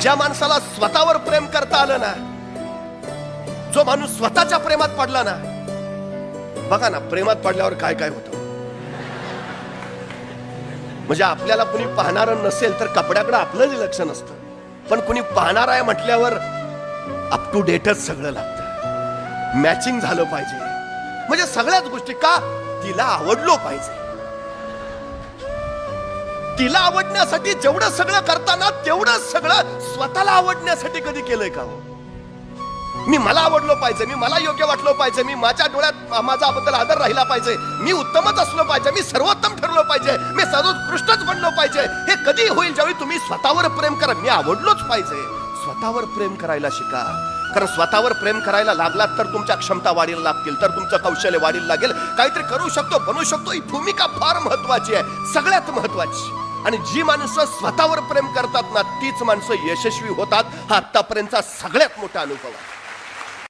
ज्या माणसाला स्वतःवर प्रेम करता आलं ना, जो माणूस स्वतःच्या प्रेमात पडला ना, बघा ना प्रेमात पडल्यावर काय काय होतं. म्हणजे आपल्याला कुणी पाहणार नसेल तर कपड्याकडे आपलंच लक्ष नसतं, पण कुणी पाहणार आहे म्हटल्यावर अप टू डेटच सगळं लागतं. मॅचिंग झालं पाहिजे, म्हणजे सगळ्याच गोष्टी. का? तिला आवडलो पाहिजे. तिला आवडण्यासाठी जेवढं सगळं करताना तेवढं सगळं स्वतःला आवडण्यासाठी कधी केलंय का हो? मी मला आवडलो पाहिजे, मी मला योग्य वाटलो पाहिजे, मी माझ्या डोळ्यात माझ्याबद्दल आदर राहिला पाहिजे, मी उत्तमच असलो पाहिजे, मी सर्वोत्तम ठरलो पाहिजे, मी सर्वोत्कृष्टच बनलो पाहिजे. हे कधी होईल? ज्यावेळी तुम्ही स्वतःवर प्रेम करा. मी आवडलोच पाहिजे. स्वतःवर प्रेम करायला शिका. कारण स्वतःवर प्रेम करायला लागलात तर तुमच्या क्षमता वाढीला लागतील, तर तुमचं कौशल्य वाढीला लागेल. काहीतरी करू शकतो, बनवू शकतो. ही भूमिका फार महत्वाची आहे, सगळ्यात महत्वाची. आणि जी माणसं स्वतःवर प्रेम करतात ना, तीच माणसं यशस्वी होतात. हा आतापर्यंतचा सगळ्यात मोठा अनुभव आहे.